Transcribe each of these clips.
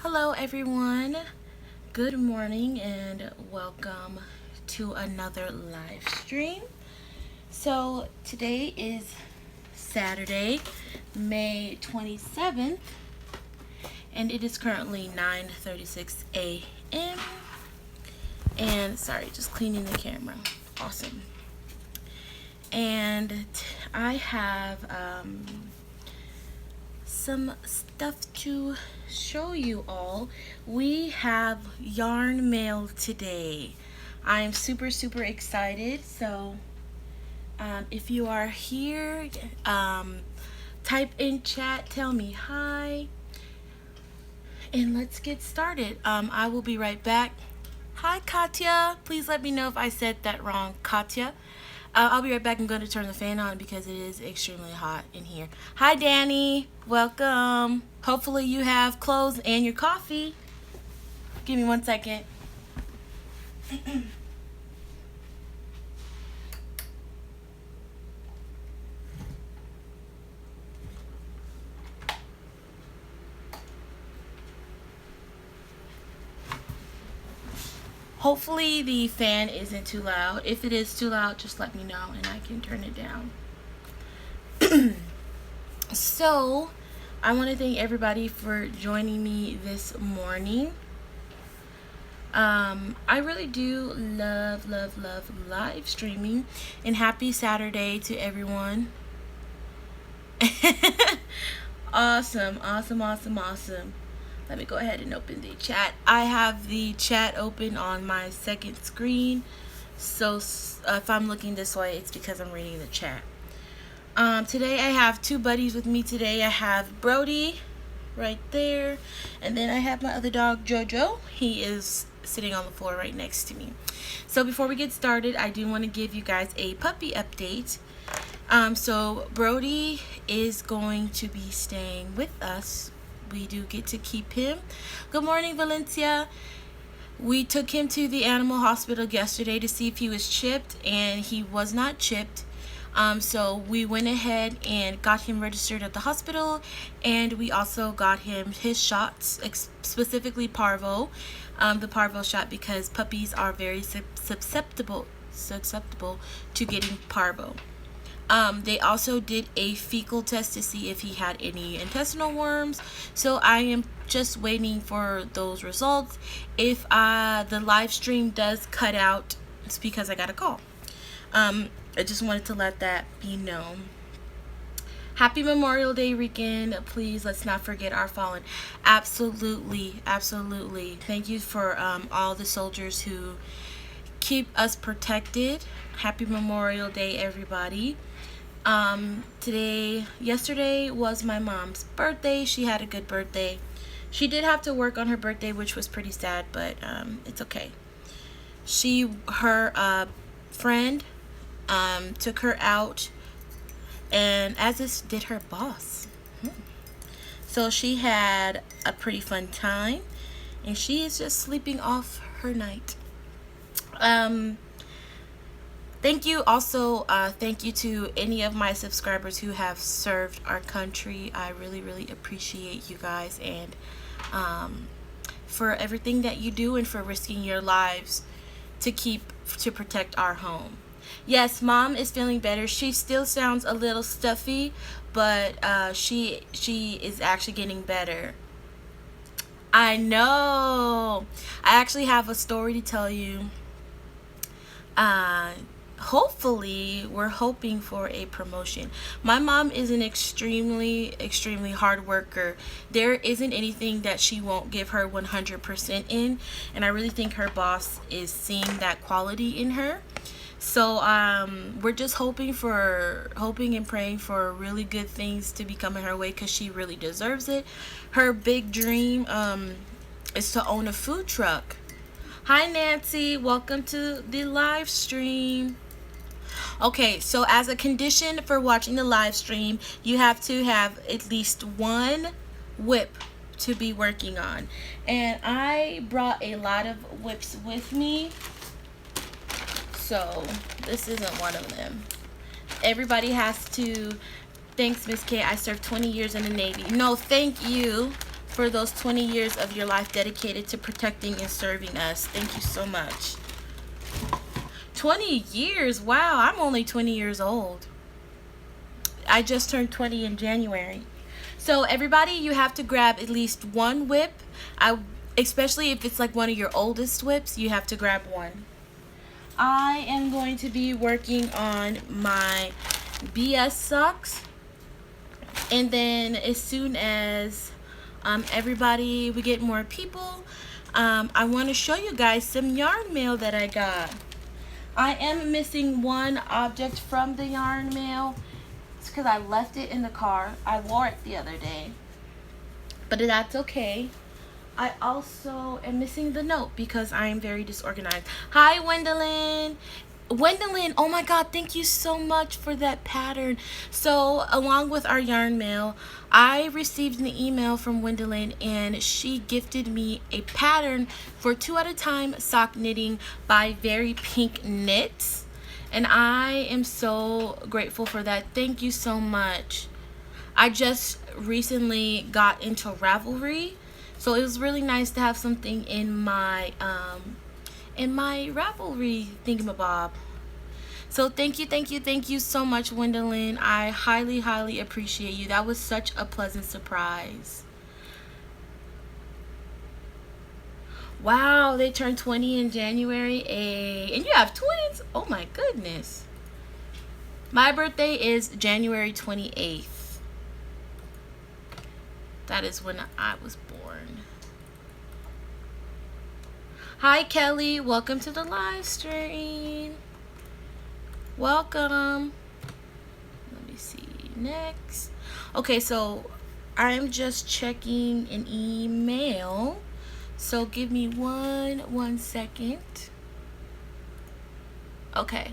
Hello everyone, good morning and welcome to another live stream. So today is Saturday, May 27th, and it is currently 9:36 a.m. and sorry, just cleaning the camera. Awesome. And I have some stuff to show you all. We have yarn mail today. I am super excited. So if you are here, type in chat, tell me hi, and let's get started. I will be right back. Hi Katya, please let me know if I said that wrong, Katya. I'll be right back. I'm going to turn the fan on because it is extremely hot in here. Hi, Danny. Welcome. Hopefully you have clothes and your coffee. Give me 1 second. Hopefully the fan isn't too loud. If it is too loud, just let me know and I can turn it down. So, I want to thank everybody for joining me this morning. I really do love live streaming, and happy Saturday to everyone. Awesome. Let me go ahead and open the chat. I have the chat open on my second screen, so if I'm looking this way, it's because I'm reading the chat. Today I have two buddies with me today. I have Brody right there, and then I have my other dog Jojo. He is sitting on the floor right next to me. So before we get started, I do want to give you guys a puppy update. So Brody is going to be staying with us. We do get to keep him. Good morning, Valencia. We took him to the animal hospital yesterday to see if he was chipped, and he was not chipped. So we went ahead and got him registered at the hospital, and we also got him his shots, specifically parvo, the parvo shot, because puppies are very susceptible to getting parvo. They also did a fecal test to see if he had any intestinal worms. So I am just waiting for those results. If the live stream does cut out, it's because I got a call. I just wanted to let that be known. Happy Memorial Day weekend. Please, let's not forget our fallen. Absolutely. Thank you for all the soldiers who keep us protected. Happy Memorial Day, everybody. Yesterday was my mom's birthday. She had a good birthday. She did have to work on her birthday, which was pretty sad, but it's okay. Her friend took her out, and as did her boss. So she had a pretty fun time, and she is just sleeping off her night. Thank you also, thank you to any of my subscribers who have served our country. I really appreciate you guys, and for everything that you do and for risking your lives to protect our home. Yes, Mom is feeling better. She still sounds a little stuffy, but she is actually getting better. I know. I actually have a story to tell you. Hopefully, we're hoping for a promotion. My mom is an extremely hard worker. There isn't anything that she won't give her 100% in, and I really think her boss is seeing that quality in her. So we're just hoping and praying for really good things to be coming her way, because she really deserves it. Her big dream is to own a food truck. Hi Nancy, welcome to the live stream. Okay, so as a condition for watching the live stream, you have to have at least one whip to be working on. And I brought a lot of whips with me, so this isn't one of them. Everybody has to. Thanks, Miss K. I served 20 years in the Navy. No, thank you for those 20 years of your life dedicated to protecting and serving us. Thank you so much. 20 years? Wow, I'm only 20 years old. I just turned 20 in January. So everybody, you have to grab at least one whip. Especially if it's like one of your oldest whips, you have to grab one. I am going to be working on my BS socks. And then as soon as we get more people, I want to show you guys some yarn mail that I got. I am missing one object from the yarn mail. It's because I left it in the car. I wore it the other day, but that's okay. I also am missing the note because I am very disorganized. Hi, Wendelin. Wendelin, oh my god, thank you so much for that pattern. So along with our yarn mail, I received an email from Wendelin, and she gifted me a pattern for 2 at a time sock knitting by Very Pink Knits, and I am so grateful for that. Thank you so much. I just recently got into Ravelry, so it was really nice to have something in my Ravelry thingamabob. So thank you so much, Wendelin. I highly appreciate you. That was such a pleasant surprise. Wow, they turned 20 in January. And you have twins? Oh my goodness. My birthday is January 28th. That is when I was born. Hi, Kelly. Welcome to the live stream. Welcome. Let me see. Next. Okay, so I'm just checking an email. So give me one second. Okay.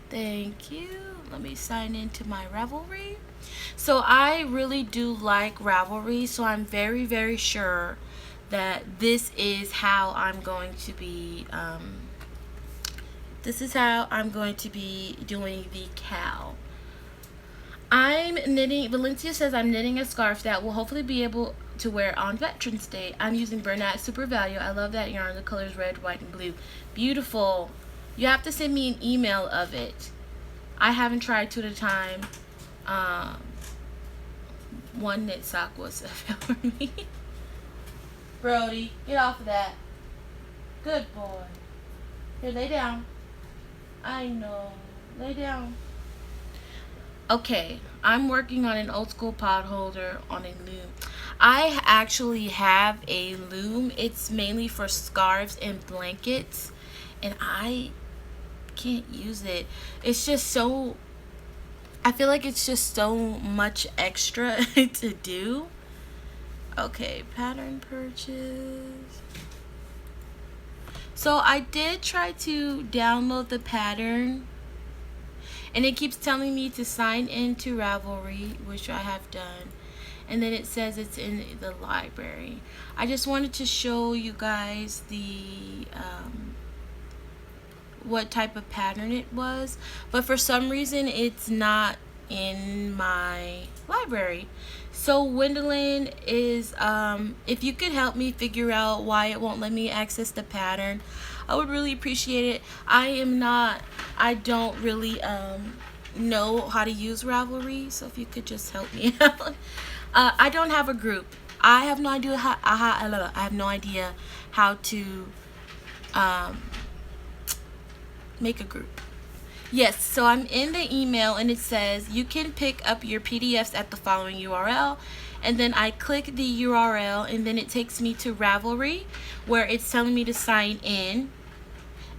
Thank you. Let me sign into my Ravelry. So I really do like Ravelry, so I'm very sure that this is how I'm going to be doing the cow. I'm knitting, Valencia says I'm knitting a scarf that will hopefully be able to wear on Veterans Day. I'm using Bernat Super Value. I love that yarn. The colors red, white, and blue. Beautiful. You have to send me an email of it. I haven't tried 2 at a time. One knit sock was for me. Brody, get off of that. Good boy. Here, lay down. I know. Lay down. Okay, I'm working on an old school pot holder on a loom. I actually have a loom. It's mainly for scarves and blankets, and I can't use it. It's just so, I feel like it's just so much extra to do. Okay, pattern purchase. So I did try to download the pattern, and it keeps telling me to sign into Ravelry, which I have done, and then it says it's in the library. I just wanted to show you guys the what type of pattern it was, but for some reason it's not in my library. So Wendelin is if you could help me figure out why it won't let me access the pattern, I would really appreciate it. I don't really know how to use Ravelry, so if you could just help me out. I don't have a group. I have no idea how to make a group. Yes, so I'm in the email, and it says you can pick up your PDFs at the following URL, and then I click the URL, and then it takes me to Ravelry, where it's telling me to sign in,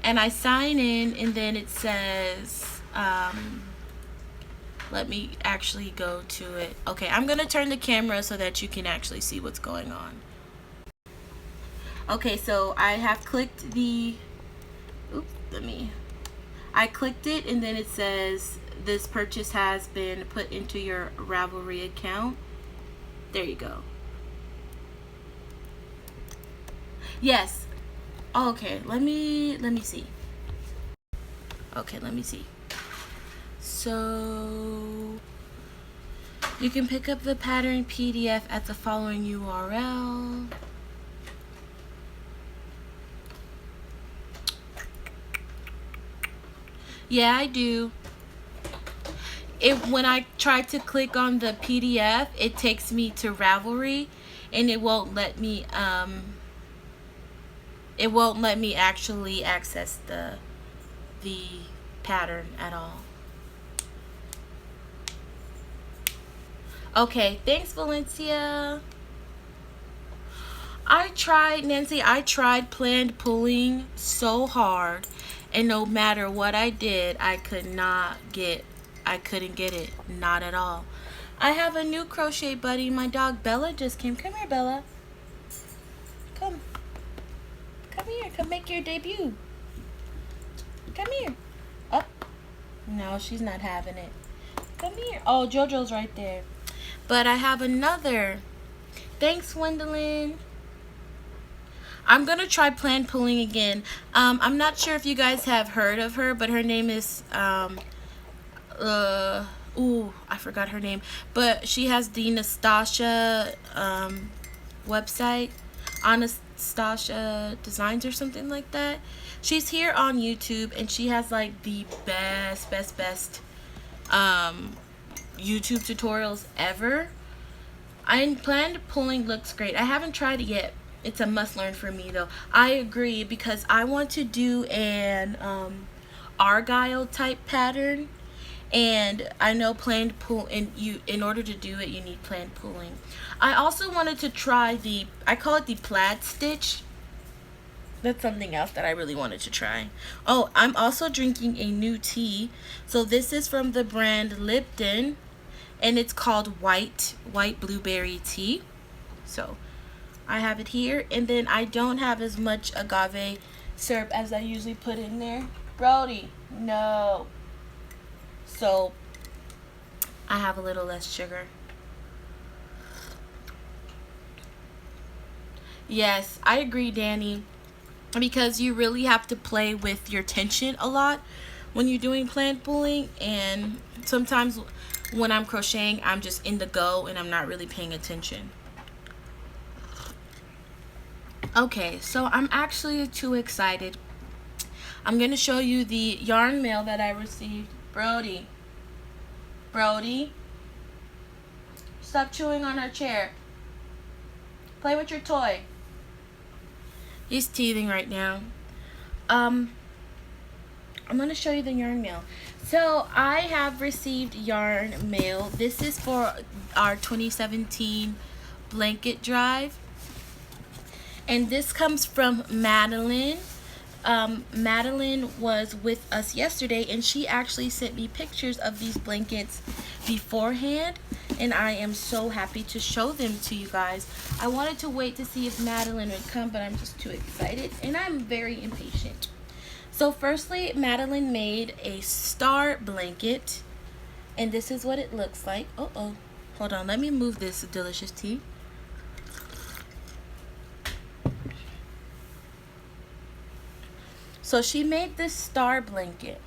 and I sign in, and then it says let me actually go to it. Okay, I'm gonna turn the camera so that you can actually see what's going on. Okay, so I have clicked the I clicked it, and then it says this purchase has been put into your Ravelry account. There you go. Yes. Okay, let me see. Okay, let me see. So You can pick up the pattern PDF at the following URL. Yeah, I do. When I try to click on the PDF, it takes me to Ravelry, and it won't let me actually access the pattern at all. Okay, thanks, Valencia. Nancy, I tried planned pulling so hard, and no matter what I did, I couldn't get it. Not at all. I have a new crochet buddy. My dog Bella just came. Come here, Bella. Come here. Come make your debut. Come here. Up. No, she's not having it. Come here. Oh, JoJo's right there. But I have another. Thanks, Gwendolyn. I'm going to try planned pulling again. I'm not sure if you guys have heard of her, but her name is, I forgot her name. But she has the Nastasia website, Anastasia Designs or something like that. She's here on YouTube, and she has like the best YouTube tutorials ever. Planned pulling looks great. I haven't tried it yet. It's a must learn for me though. I agree, because I want to do an argyle type pattern, and I know planned pull, and in order to do it you need planned pulling. I also wanted to try I call it the plaid stitch. That's something else that I really wanted to try. Oh, I'm also drinking a new tea. So this is from the brand Lipton, and it's called white blueberry tea. So I have it here, and then I don't have as much agave syrup as I usually put in there. Brody, no. So I have a little less sugar. Yes, I agree, Danny, because you really have to play with your tension a lot when you're doing planned pulling, and sometimes when I'm crocheting, I'm just in the go and I'm not really paying attention. Okay, so I'm actually too excited. I'm going to show you the yarn mail that I received. Brody, stop chewing on our chair. Play with your toy. He's teething right now. I'm going to show you the yarn mail. So I have received yarn mail. This is for our 2017 blanket drive. And this comes from Madeline. Madeline was with us yesterday, and she actually sent me pictures of these blankets beforehand, and I am so happy to show them to you guys. I wanted to wait to see if Madeline would come, but I'm just too excited, and I'm very impatient. So firstly, Madeline made a star blanket, and this is what it looks like. Hold on, let me move this delicious tea. So she made this star blanket.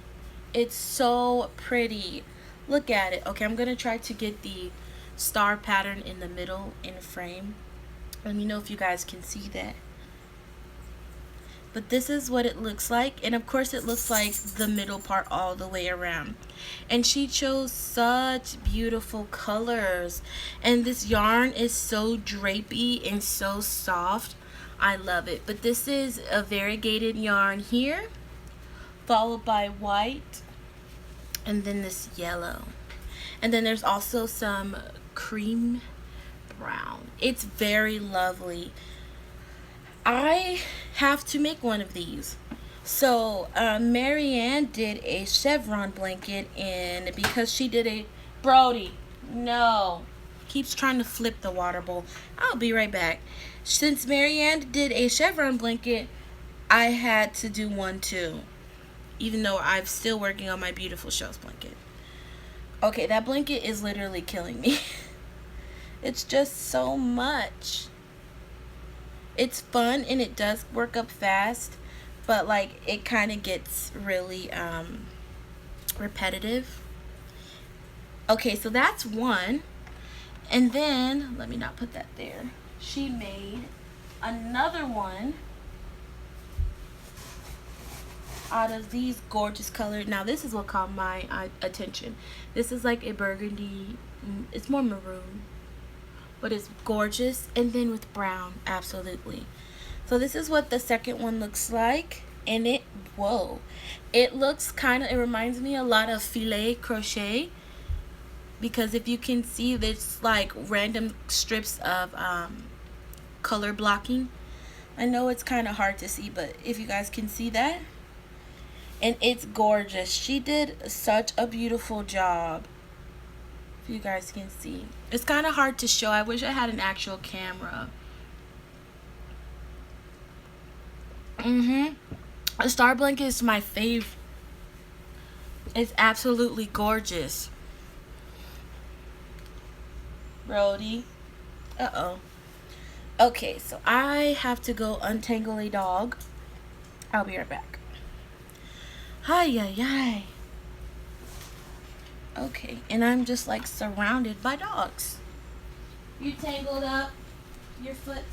It's so pretty. Look at it. Okay, I'm going to try to get the star pattern in the middle in frame. Let me know if you guys can see that. But this is what it looks like. And of course it looks like the middle part all the way around. And she chose such beautiful colors. And this yarn is so drapey and so soft. I love it. But this is a variegated yarn here, followed by white, and then this yellow. And then there's also some cream brown. It's very lovely. I have to make one of these. So Marianne did a chevron blanket, and because she did a Brody, no, keeps trying to flip the water bowl. I'll be right back. Since Marianne did a chevron blanket, I had to do one too, even though I'm still working on my beautiful shells blanket. Okay, that blanket is literally killing me. It's just so much. It's fun and it does work up fast, but like it kind of gets really repetitive. Okay, so that's one. And then, let me not put that there. She made another one out of these gorgeous colors. Now this is what caught my attention. This is like a burgundy, it's more maroon, but it's gorgeous. And then with brown, absolutely. So this is what the second one looks like. And it, whoa, it looks kind of, it reminds me a lot of filet crochet, because if you can see, there's like random strips of color blocking. I know it's kind of hard to see, but if you guys can see that, and it's gorgeous. She did such a beautiful job. If you guys can see, it's kind of hard to show. I wish I had an actual camera. The star blanket is my fave. It's absolutely gorgeous. Brody. Uh-oh. Okay, so I have to go untangle a dog. I'll be right back. Hi, yi, yi. Okay, and I'm just like surrounded by dogs. You tangled up your foot.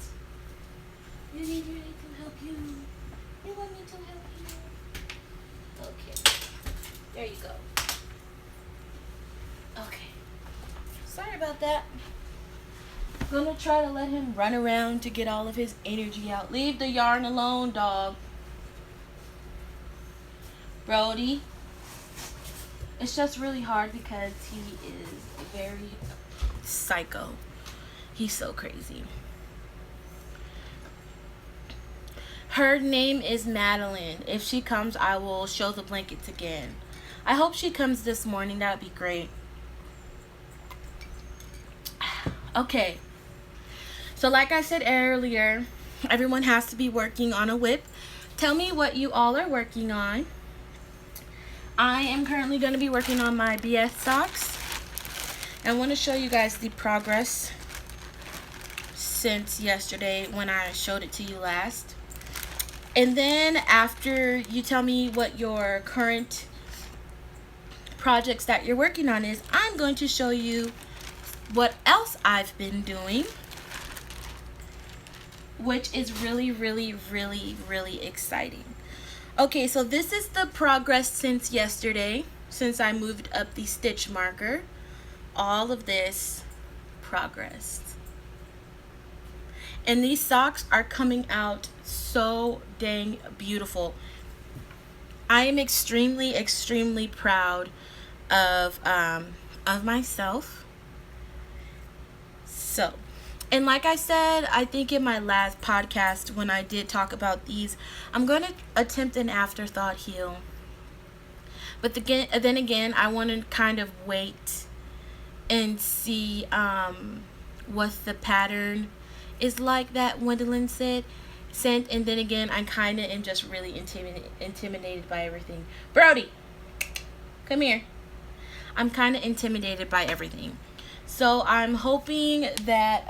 You need me to help you. You want me to help you? Okay. There you go. Okay. Sorry about that. I'm gonna try to let him run around to get all of his energy out. Leave the yarn alone, dog. Brody. It's just really hard because he is very psycho. He's so crazy. Her name is Madeline. If she comes, I will show the blankets again. I hope she comes this morning. That would be great. Okay. So like I said earlier, everyone has to be working on a whip. Tell me what you all are working on. I am currently going to be working on my BS socks. I want to show you guys the progress since yesterday when I showed it to you last. And then after you tell me what your current projects that you're working on is, I'm going to show you what else I've been doing, which is really, really, really, really exciting. Okay, so this is the progress since yesterday, since I moved up the stitch marker. All of this progress. And these socks are coming out so dang beautiful. I am extremely, extremely proud of myself. So, and like I said, I think in my last podcast when I did talk about these, I'm going to attempt an afterthought heel. But then again, I want to kind of wait and see what the pattern is like that Gwendolyn sent. And then again, I kind of am just really intimidated by everything. Brody, come here. I'm kind of intimidated by everything. So I'm hoping that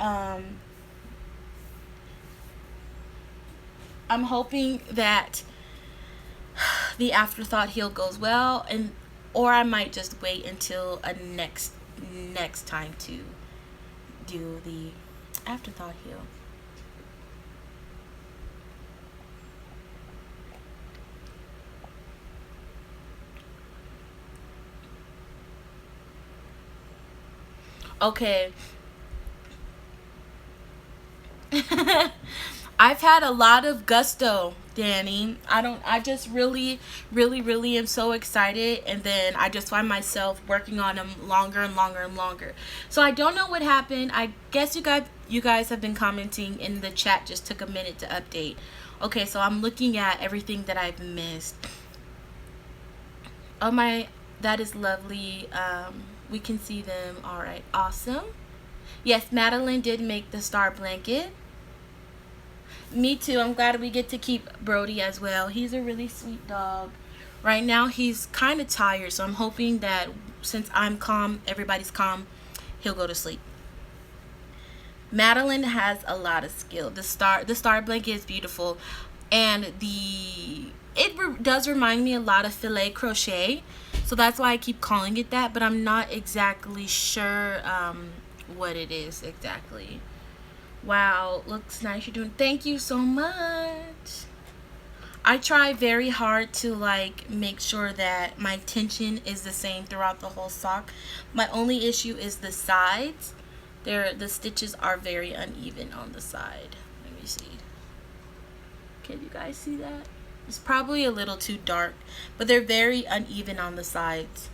the afterthought heel goes well, or I might just wait until a next time to do the afterthought heel. Okay. I've had a lot of gusto, Danny. I just really, really, really am so excited, and then I just find myself working on them longer and longer and longer. So I don't know what happened. I guess you guys have been commenting in the chat, just took a minute to update. Okay, so I'm looking at everything that I've missed. Oh my, that is lovely. We can see them. All right, awesome. Yes, Madeline did make the star blanket. Me too. I'm glad we get to keep Brody as well. He's a really sweet dog. Right now he's kind of tired, so I'm hoping that since I'm calm, everybody's calm, he'll go to sleep. Madeline has a lot of skill. The star blanket is beautiful, and it does remind me a lot of filet crochet, so that's why I keep calling it that, but I'm not exactly sure what it is exactly. Wow, looks nice. You're doing. Thank you so much. I try very hard to like make sure that my tension is the same throughout the whole sock. My only issue is the sides. The stitches are very uneven on the side. Let me see. Can you guys see that? It's probably a little too dark, but they're very uneven on the sides.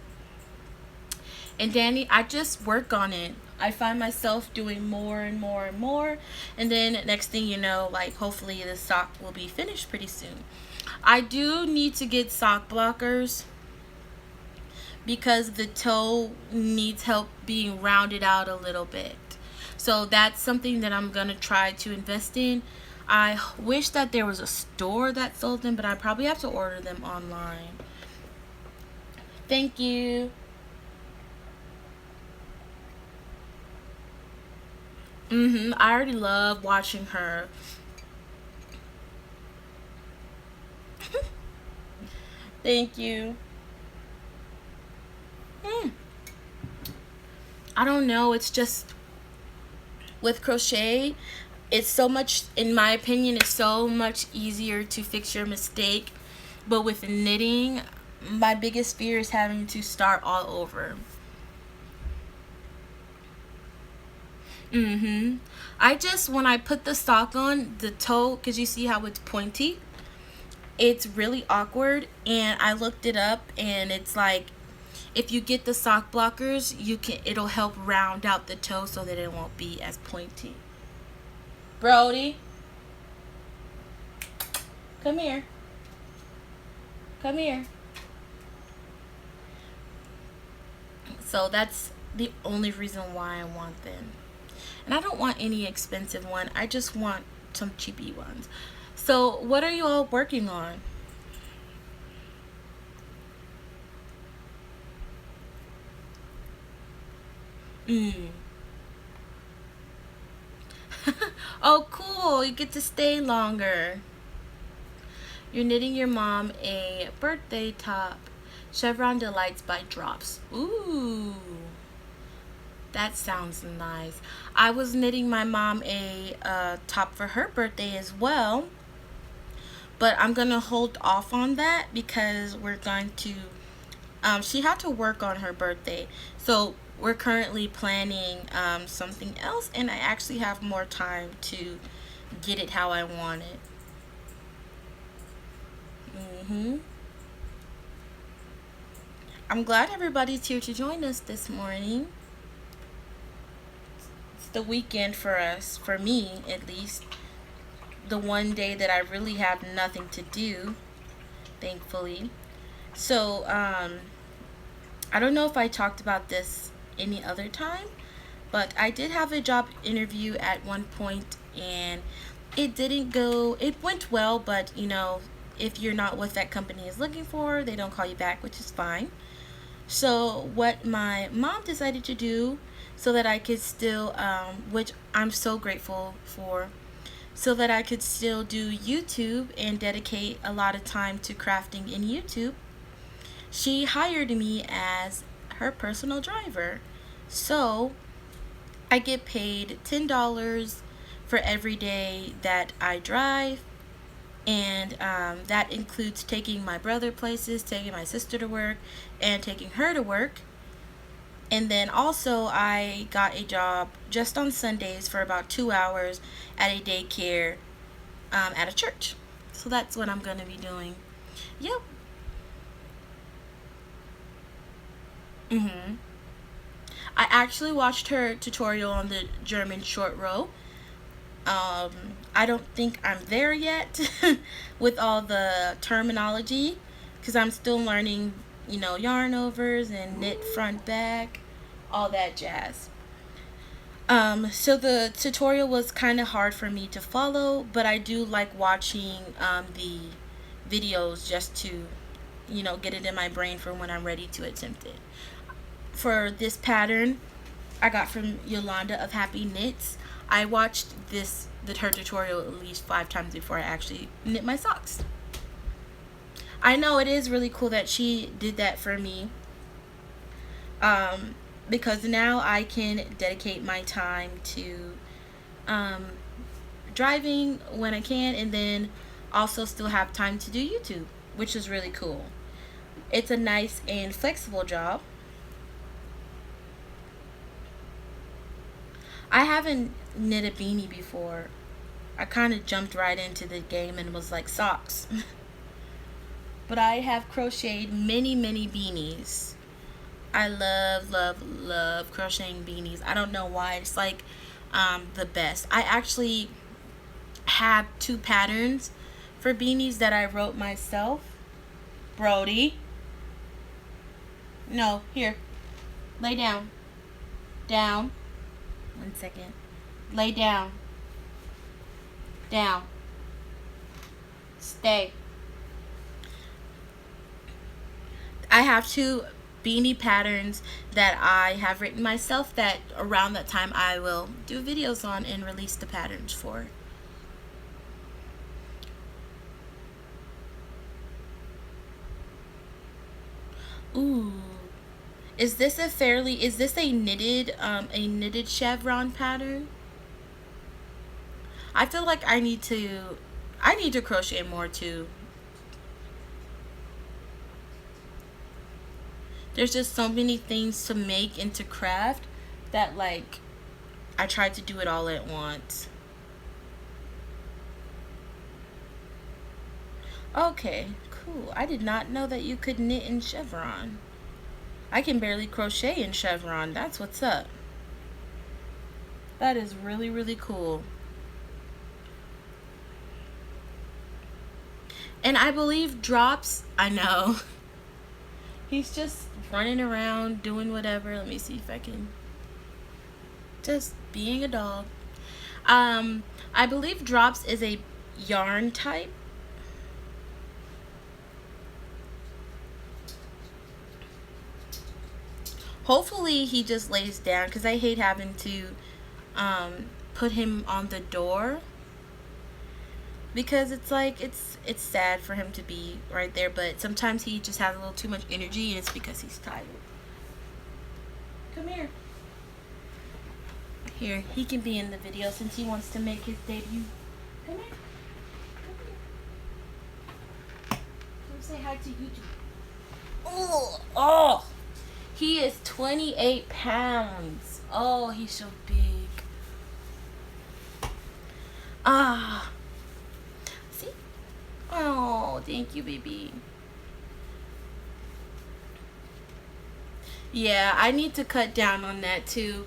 And Danny, I just work on it. I find myself doing more and more and more, and then next thing you know, like hopefully the sock will be finished pretty soon. I do need to get sock blockers because the toe needs help being rounded out a little bit. So that's something that I'm gonna try to invest in. I wish that there was a store that sold them, but I probably have to order them online. Thank you. I already love watching her. Thank you. I don't know, it's just with crochet, it's so much, in my opinion, it's so much easier to fix your mistake. But with knitting, my biggest fear is having to start all over. I just, when I put the sock on, the toe, because you see how it's pointy, it's really awkward. And I looked it up, and it's like, if you get the sock blockers, it'll help round out the toe so that it won't be as pointy. Brody, come here. Come here. So that's the only reason why I want them. And I don't want any expensive one. I just want some cheapy ones. So what are you all working on? Oh, cool. You get to stay longer. You're knitting your mom a birthday top. Chevron Delights by Drops. Ooh. That sounds nice. I was knitting my mom a top for her birthday as well. But I'm going to hold off on that because we're going to... she had to work on her birthday. So we're currently planning something else. And I actually have more time to get it how I want it. I'm glad everybody's here to join us this morning. It's the weekend for us, for me at least. The one day that I really have nothing to do, thankfully. So, I don't know if I talked about this any other time, but I did have a job interview at one point, and it went well, but you know, if you're not what that company is looking for, they don't call you back, which is fine. So what my mom decided to do so that I could still, which I'm so grateful for, so that I could still do YouTube and dedicate a lot of time to crafting in YouTube, she hired me as her personal driver. So I get paid $10 for every day that I drive. And that includes taking my brother places, taking my sister to work, and taking her to work. And then also I got a job just on Sundays for about 2 hours at a daycare at a church. So that's what I'm going to be doing. Yep. I actually watched her tutorial on the German short row. I don't think I'm there yet with all the terminology because I'm still learning, you know, yarn overs and knit front back, all that jazz. So the tutorial was kind of hard for me to follow, but I do like watching the videos just to, you know, get it in my brain for when I'm ready to attempt it. For this pattern I got from Yolanda of Happy Knits, I watched her tutorial at least 5 times before I actually knit my socks. I know it is really cool that she did that for me. because now I can dedicate my time to driving when I can, and then also still have time to do YouTube, which is really cool. It's a nice and flexible job. I haven't knit a beanie before. I kind of jumped right into the game and was like, socks. But I have crocheted many beanies. I love crocheting beanies. I don't know why. It's like the best. I actually have 2 patterns for beanies that I wrote myself. Brody. No, here. Lay down. Down. 1 second. Lay down. Down. Stay. I have 2 beanie patterns that I have written myself that around that time I will do videos on and release the patterns for. Ooh. Is this a knitted chevron pattern? I feel like I need to crochet more too. There's just so many things to make and to craft that like I tried to do it all at once. Okay, cool. I did not know that you could knit in chevron. I can barely crochet in chevron. That's what's up. That is really cool. And I believe Drops, I know. He's just running around doing whatever. Let me see if I can. Just being a dog. I believe Drops is a yarn type. Hopefully he just lays down, because I hate having to put him on the door, because it's like it's sad for him to be right there, but sometimes he just has a little too much energy and it's because he's tired. Come here. Here, he can be in the video since he wants to make his debut. Come here. Come say hi to YouTube. Oh! He is 28 pounds. Oh, he's so big. Ah. See? Oh, thank you, baby. Yeah, I need to cut down on that too.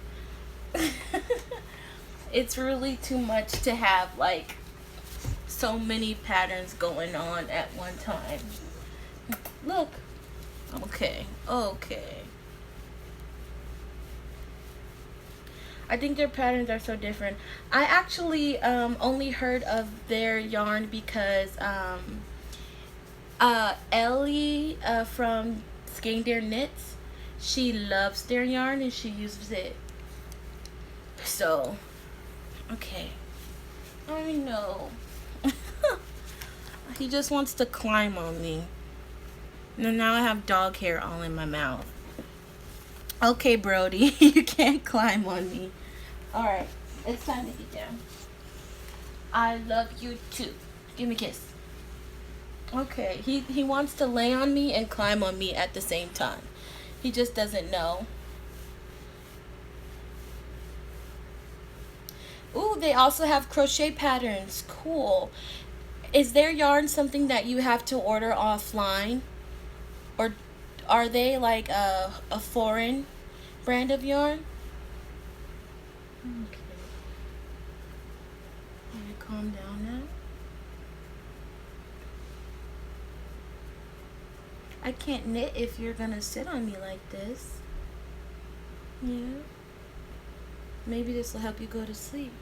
It's really too much to have like so many patterns going on at one time. Look. Okay. I think their patterns are so different. I actually only heard of their yarn because Ellie from Skein Deer Knits, she loves their yarn and she uses it. So, okay. I know. He just wants to climb on me. And now I have dog hair all in my mouth. Okay, Brody, you can't climb on me. Alright, it's time to get down. I love you too. Give me a kiss. Okay, he wants to lay on me and climb on me at the same time. He just doesn't know. Ooh, they also have crochet patterns. Cool. Is their yarn something that you have to order offline? Or are they like a foreign brand of yarn? Okay. Can you calm down now? I can't knit if you're gonna sit on me like this. Yeah. Maybe this will help you go to sleep.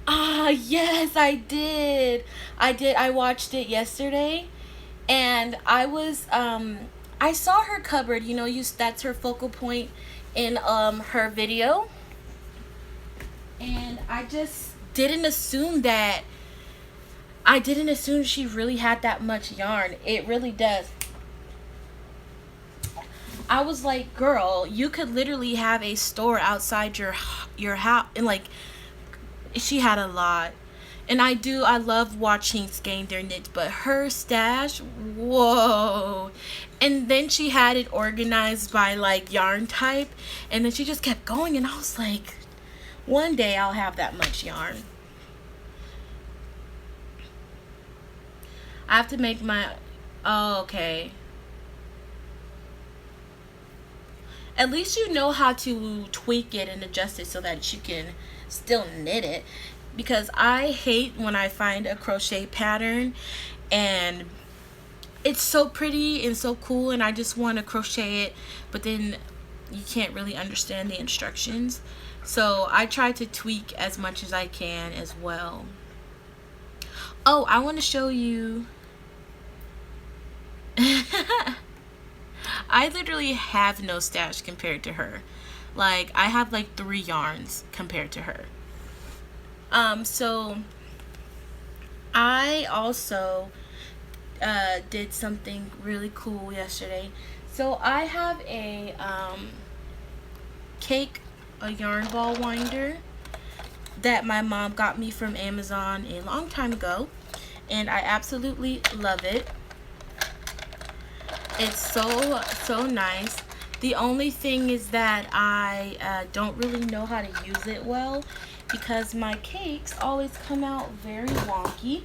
Ah, yes, I did. I watched it yesterday. And I was, I saw her cupboard, you know, that's her focal point in her video. And I just didn't assume she really had that much yarn. It really does. I was like, girl, you could literally have a store outside your house. And like, she had a lot. And I love watching Skein their knits, but her stash, whoa. And then she had it organized by like yarn type, and then she just kept going, and I was like, one day I'll have that much yarn. I have to make my, oh, okay. At least you know how to tweak it and adjust it so that you can still knit it. Because I hate when I find a crochet pattern and it's so pretty and so cool and I just want to crochet it, but then you can't really understand the instructions. So I try to tweak as much as I can as well. Oh, I want to show you. I literally have no stash compared to her. Like, I have like 3 yarns compared to her. So I also did something really cool yesterday. So I have a a yarn ball winder that my mom got me from Amazon a long time ago, and I absolutely love it. It's so nice. The only thing is that I don't really know how to use it well, because my cakes always come out very wonky.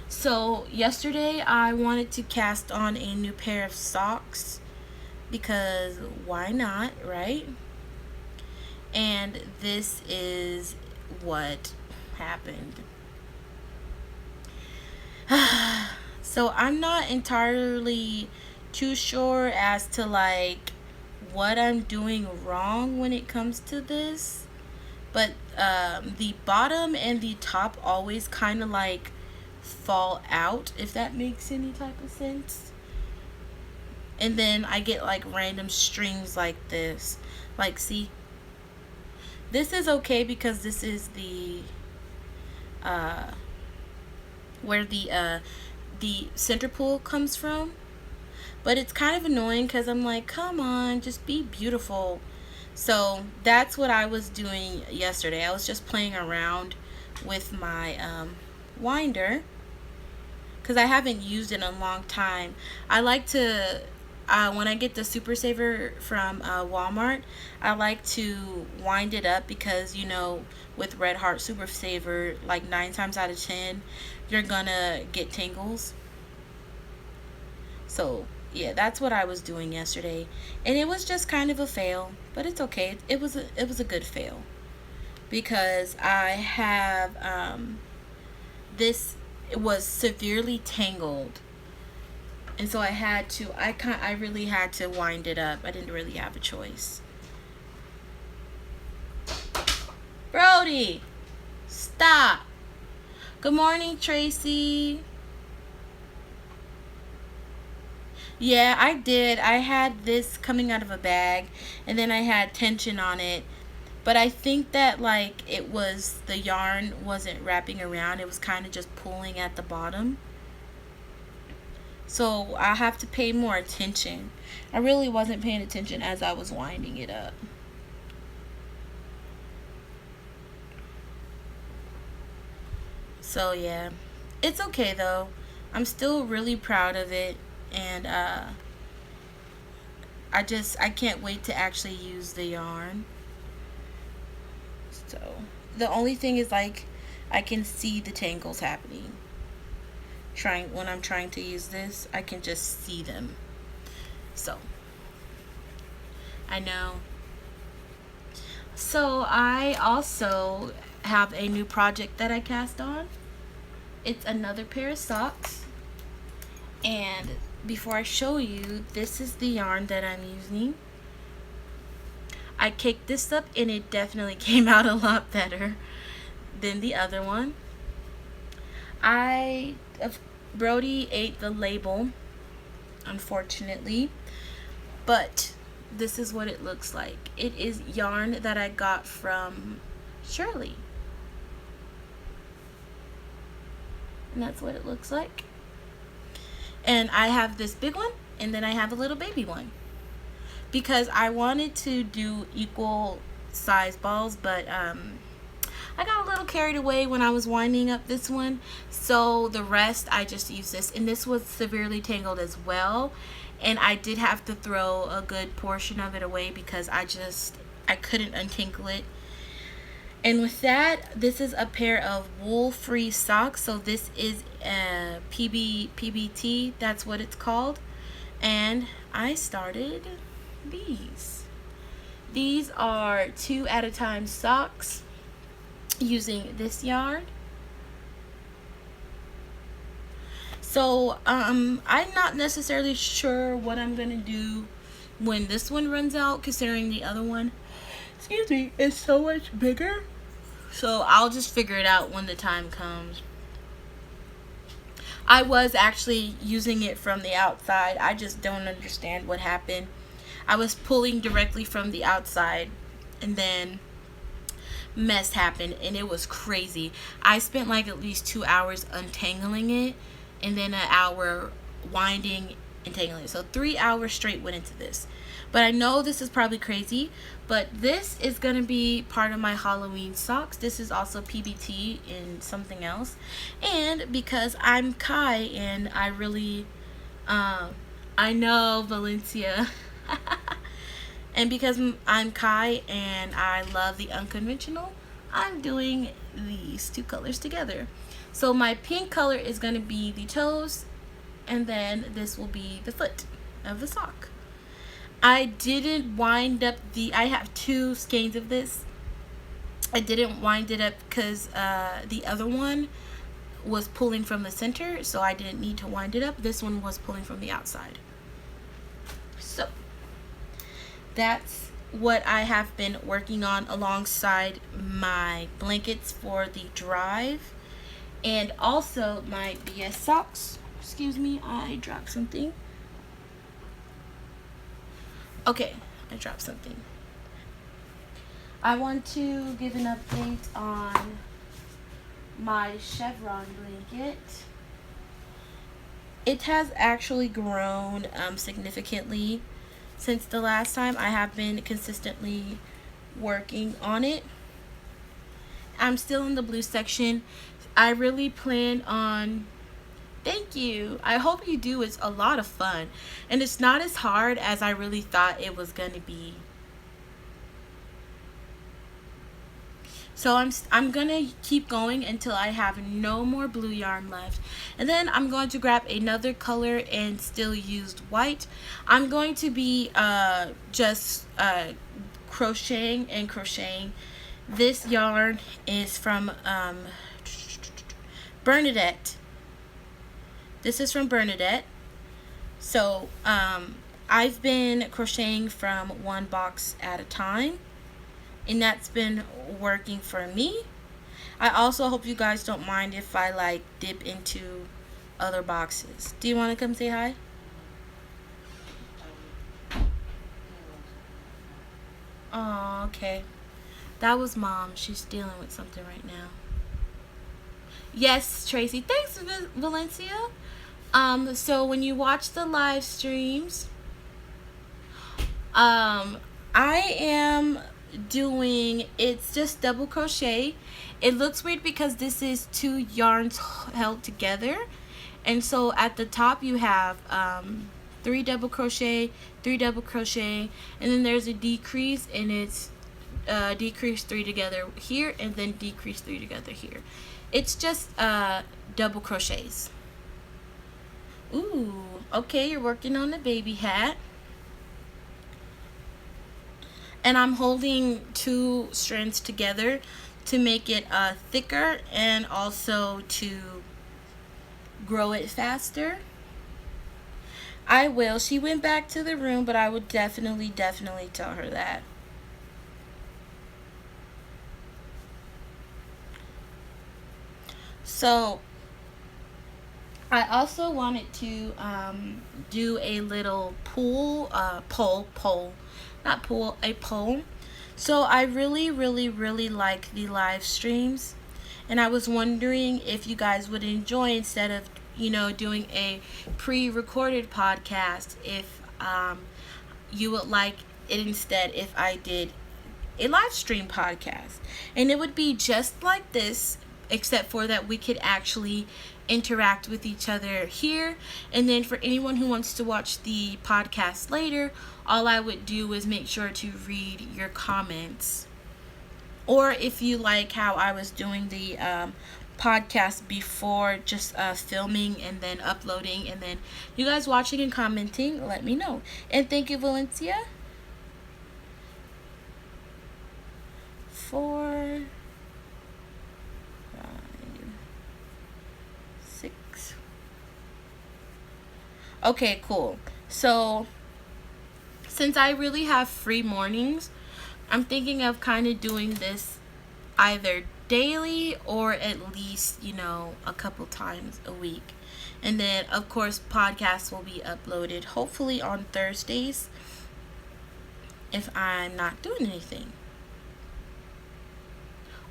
So yesterday I wanted to cast on a new pair of socks, because why not, right? And this is what happened. So I'm not entirely too sure as to like what I'm doing wrong when it comes to this, but the bottom and the top always kind of like fall out, if that makes any type of sense. And then I get like random strings like this. Like, see, this is okay because this is the where the center pull comes from. But it's kind of annoying because I'm like, come on, just be beautiful. So that's what I was doing yesterday. I was just playing around with my winder, because I haven't used it in a long time. I like to, when I get the Super Saver from Walmart, I like to wind it up, because, you know, with Red Heart Super Saver, like 9 times out of 10, you're gonna get tangles. So yeah, that's what I was doing yesterday, and it was just kind of a fail, but it's okay. It was a good fail, because I have this, it was severely tangled, and so I really had to wind it up. I didn't really have a choice. Brody, stop. Good morning, Tracy. Yeah, I did. I had this coming out of a bag, and then I had tension on it. But I think that like it was, the yarn wasn't wrapping around. It was kind of just pulling at the bottom. So I have to pay more attention. I really wasn't paying attention as I was winding it up. So yeah, it's okay though. I'm still really proud of it, and I can't wait to actually use the yarn. So the only thing is, like, I can see the tangles happening. When I'm trying to use this, I can just see them. So I know. So I also have a new project that I cast on. It's another pair of socks, and before I show you, this is the yarn that I'm using. I caked this up, and it definitely came out a lot better than the other one. Brody ate the label, unfortunately, but this is what it looks like. It is yarn that I got from Shirley, and that's what it looks like. And I have this big one, and then I have a little baby one. because I wanted to do equal size balls, but I got a little carried away when I was winding up this one, so the rest I just used this, and this was severely tangled as well, and I did have to throw a good portion of it away because I couldn't untangle it. And with that, this is a pair of wool-free socks. So this is a PBT, that's what it's called. And I started these. These are 2 at a time socks using this yarn. So I'm not necessarily sure what I'm gonna do when this one runs out, considering the other one, excuse me, is so much bigger. So I'll just figure it out when the time comes. I was actually using it from the outside. I just don't understand what happened. I was pulling directly from the outside, and then mess happened, and it was crazy. I spent like at least 2 hours untangling it, and then an hour winding and tangling it. So 3 hours straight went into this. But I know this is probably crazy, but this is going to be part of my Halloween socks. This is also PBT and something else. And because I'm Kai and I really, I know Valencia. And because I'm Kai and I love the unconventional, I'm doing these 2 colors together. So my pink color is going to be the toes, and then this will be the foot of the sock. I didn't wind up I have 2 skeins of this. I didn't wind it up because the other one was pulling from the center, so I didn't need to wind it up. This one was pulling from the outside. So that's what I have been working on alongside my blankets for the drive, and also my BS socks. Excuse me, I dropped something. Okay, I dropped something. I want to give an update on my chevron blanket. It has actually grown significantly since the last time. I have been consistently working on it. I'm still in the blue section. I really plan on, thank you, I hope you do. It's a lot of fun, and it's not as hard as I really thought it was going to be. So I'm going to keep going until I have no more blue yarn left. And then I'm going to grab another color and still use white. I'm going to be just crocheting and crocheting. This yarn is from Bernadette. This is from Bernadette. So I've been crocheting from 1 box at a time, and that's been working for me. I also hope you guys don't mind if I like dip into other boxes. Do you want to come say hi? Oh, okay. That was Mom. She's dealing with something right now. Yes, Tracy. Thanks, Valencia. So when you watch the live streams, I am doing, it's just double crochet. It looks weird because this is 2 yarns held together, and so at the top you have 3 double crochet, 3 double crochet, and then there's a decrease, and it's decrease 3 together here, and then decrease 3 together here. It's just double crochets. Ooh, okay, you're working on the baby hat. And I'm holding 2 strands together to make it thicker and also to grow it faster. I will. She went back to the room, but I would definitely tell her that. So I also wanted to do a little poll. So I really like the live streams, and I was wondering if you guys would enjoy, instead of doing a pre-recorded podcast, if you would like it instead if I did a live stream podcast, and it would be just like this, except for that we could actually interact with each other here. And then for anyone who wants to watch the podcast later, all I would do is make sure to read your comments. Or if you like how I was doing the podcast before, just filming and then uploading, and then you guys watching and commenting, let me know. And thank you, Valencia. 4, 5, 6. Okay, cool. So since I really have free mornings, I'm thinking of kind of doing this either daily or at least, a couple times a week. And then of course podcasts will be uploaded hopefully on Thursdays if I'm not doing anything.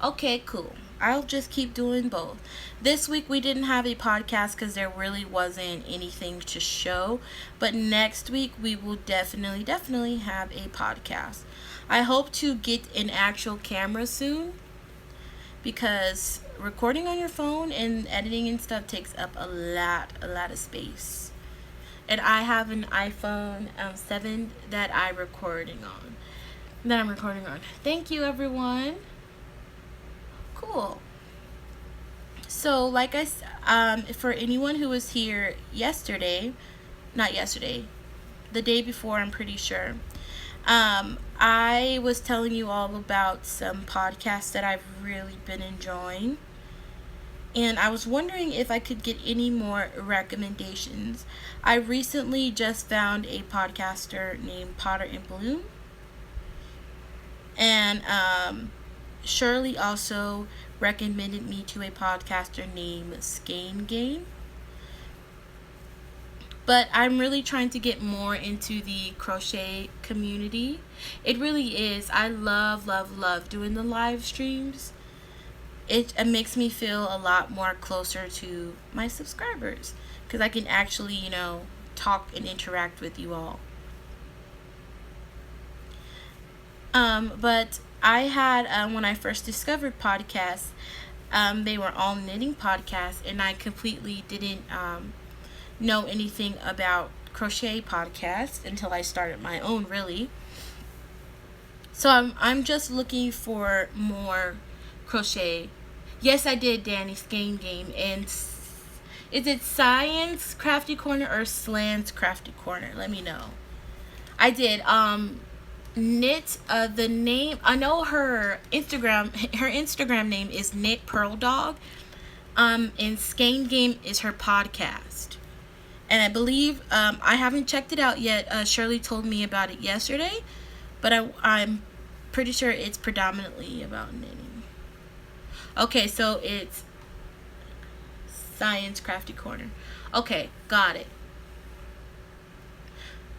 Okay, cool. I'll just keep doing both. This week we didn't have a podcast because there really wasn't anything to show. But next week we will definitely have a podcast. I hope to get an actual camera soon, because recording on your phone and editing and stuff takes up a lot of space. And I have an iPhone 7 that I'm recording on. Thank you, everyone. Cool. So like I said, for anyone who was here the day before, I'm pretty sure, I was telling you all about some podcasts that I've really been enjoying, and I was wondering if I could get any more recommendations. I recently just found a podcaster named Potter and Bloom, and Shirley also recommended me to a podcaster named Skein Game. But I'm really trying to get more into the crochet community. It really is. I love doing the live streams. It makes me feel a lot more closer to my subscribers, because I can actually, talk and interact with you all. But I had, when I first discovered podcasts, they were all knitting podcasts, and I completely didn't know anything about crochet podcasts until I started my own, really. So I'm just looking for more crochet. Yes, I did, DaniS Game. And is it Science Crafty Corner or Slans Crafty Corner? Let me know. I did. Knit, the name, I know her Instagram name is Knit Pearl Dog. And Skein Game is her podcast. And I believe, I haven't checked it out yet. Shirley told me about it yesterday, but I'm pretty sure it's predominantly about knitting. Okay, so it's Science Crafty Corner. Okay, got it.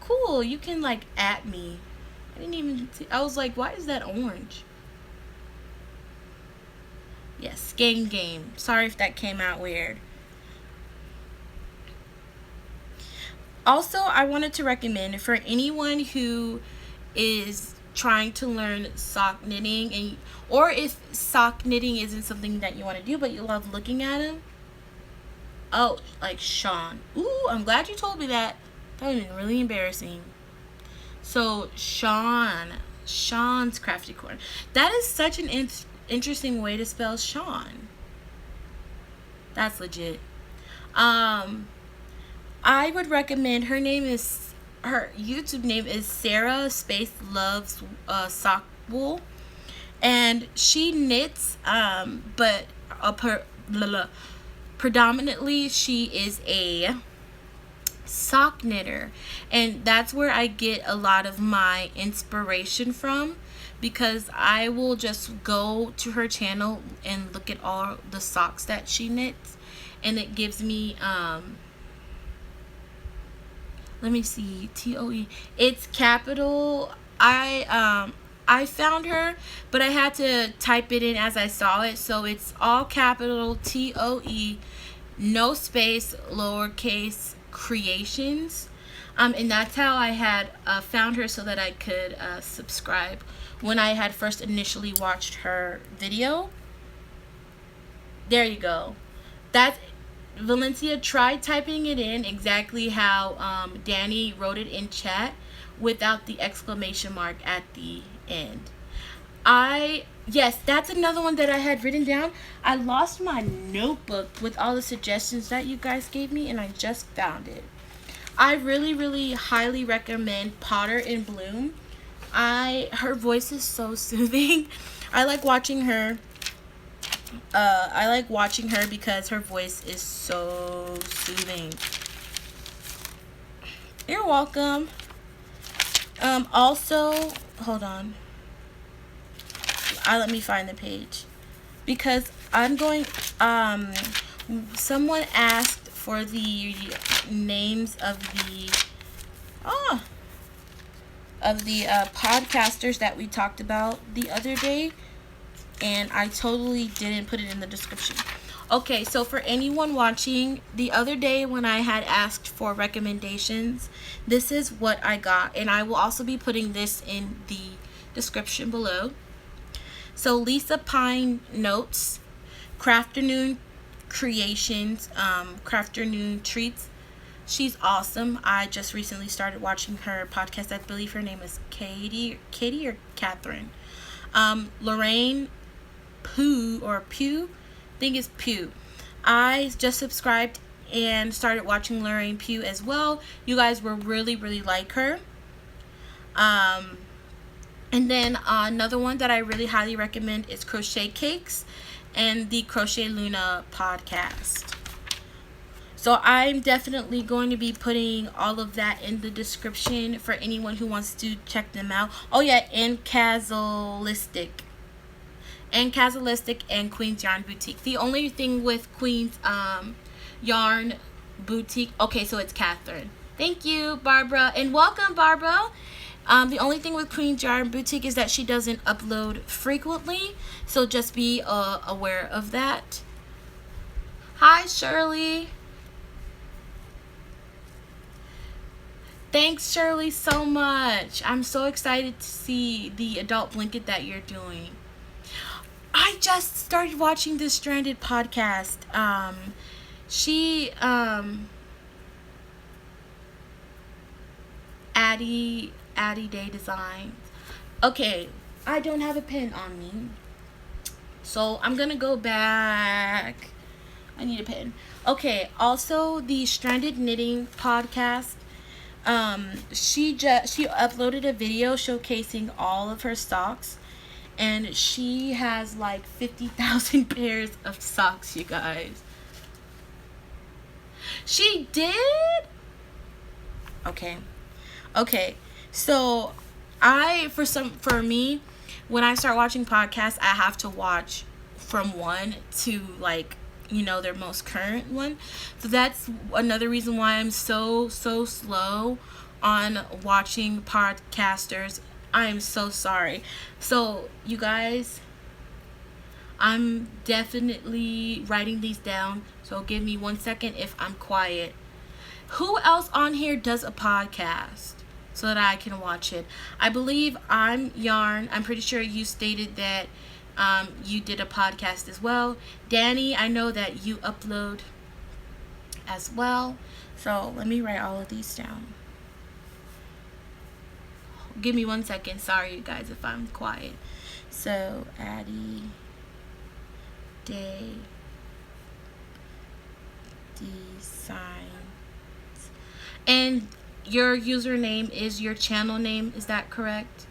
Cool, you can at me. I didn't even see. I was like, why is that orange? Yes, Skein Game. Sorry if that came out weird. Also, I wanted to recommend for anyone who is trying to learn sock knitting, or if sock knitting isn't something that you want to do but you love looking at them. Oh, like Sean. Ooh, I'm glad you told me that. That would have been really embarrassing. So Sean's Crafty Corner. That is such an interesting way to spell Sean. That's legit. I would recommend, her YouTube name is Sara Lovessockwool, and she knits, but predominantly she is a sock knitter, and that's where I get a lot of my inspiration from, because I will just go to her channel and look at all the socks that she knits, and it gives me let me see, TOE. It's capital. I found her, but I had to type it in as I saw it. So it's all capital TOE, no space, lowercase, creations. And that's how I had found her, so that I could subscribe when I had first initially watched her video. There you go. That's Valencia. Try typing it in exactly how Danny wrote it in chat, without the exclamation mark at the end. Yes, that's another one that I had written down. I lost my notebook with all the suggestions that you guys gave me, and I just found it. I really, really highly recommend Potter in Bloom. Her voice is so soothing. I like watching her. Because her voice is so soothing. You're welcome. Also, hold on. Let me find the page, because I'm going. Someone asked for the names of the podcasters that we talked about the other day, and I totally didn't put it in the description. Okay, so for anyone watching, the other day when I had asked for recommendations, this is what I got, and I will also be putting this in the description below. So Lisa Pine Notes, Crafternoon Creations, Crafternoon Treats. She's awesome. I just recently started watching her podcast. I believe her name is Katie or Catherine. Lorraine Pugh, I think it's Pugh. I just subscribed and started watching Lorraine Pugh as well. You guys will really, really like her. And then another one that I really highly recommend is Crochet Cakes and the Crochet Luna podcast. So I'm definitely going to be putting all of that in the description for anyone who wants to check them out. Oh yeah, and Kazzallistic. And Queen's Yarn Boutique. The only thing with Queen's Yarn Boutique, okay, so it's Catherine. Thank you, Barbara, and welcome, Barbara. The only thing with Queen's Yarn Boutique is that she doesn't upload frequently, so just be aware of that. Hi, Shirley. Thanks, Shirley, so much. I'm so excited to see the adult blanket that you're doing. I just started watching this Stranded podcast. AddydaeDesigns. Okay, I don't have a pen on me, so I'm gonna go back. I need a pen. Okay, also the Stranded Knitting podcast. She uploaded a video showcasing all of her socks, and she has like 50,000 pairs of socks, you guys. She did? Okay. So for me, when I start watching podcasts, I have to watch from one to, like, you know, their most current one. So that's another reason why I'm so slow on watching podcasters. I am so sorry. So you guys, I'm definitely writing these down, so give me 1 second if I'm quiet. Who else on here does a podcast so that I can watch it? I believe ImYarn. I'm pretty sure you stated that you did a podcast as well. Danny, I know that you upload as well. So let me write all of these down. Give me 1 second. Sorry, you guys, if I'm quiet. So AddydaeDesigns. And your username is your channel name, is that correct?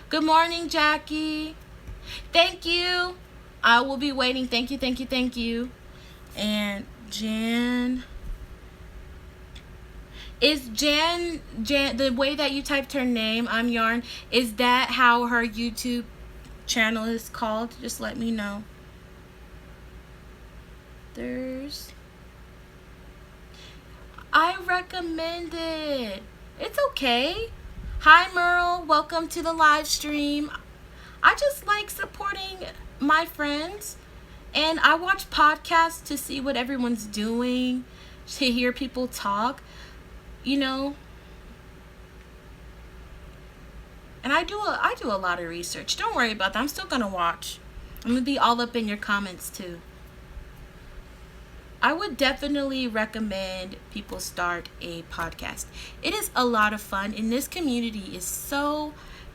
Good morning, Jackie. Thank you. I will be waiting. Thank you. And Jan. Is Jan, the way that you typed her name, ImYarn, is that how her YouTube channel is called? Just let me know. I recommend it. It's okay. Hi, Merle. Welcome to the live stream. I just like supporting my friends, and I watch podcasts to see what everyone's doing, to hear people talk. you know, and I do a lot of research. Don't worry about that. I'm still gonna watch. I'm gonna be all up in your comments too. I would definitely recommend people start a podcast. It is a lot of fun, and this community is so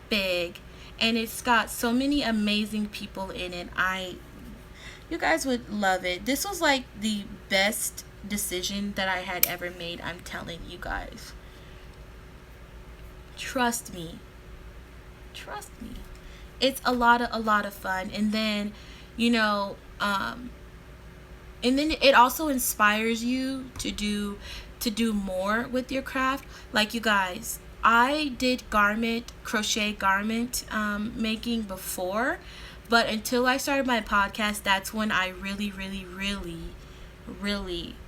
big, and it's got so many amazing people in it. You guys would love it. This was like the best decision that I had ever made. I'm telling you guys. Trust me. Trust me. It's a lot of fun, and then, you know, and then it also inspires you to do more with your craft. Like, you guys, I did crochet garment making before, but until I started my podcast, that's when I really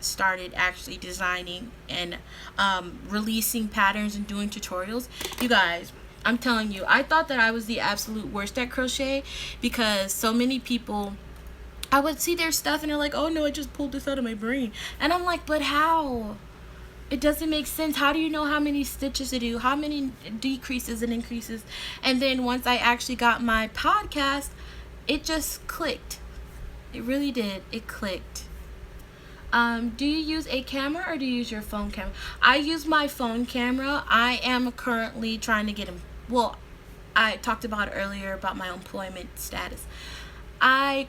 started actually designing and releasing patterns and doing tutorials. You guys, I'm telling you, I thought that I was the absolute worst at crochet, because so many people, I would see their stuff and they're like, oh no, I just pulled this out of my brain. And I'm like, but how? It doesn't make sense. How do you know how many stitches to do? How many decreases and increases? And then once I actually got my podcast, it just clicked. It really did. It clicked. Do you use a camera or do you use your phone camera? I use my phone camera. I am currently trying to get him. Well, I talked about earlier about my employment status. I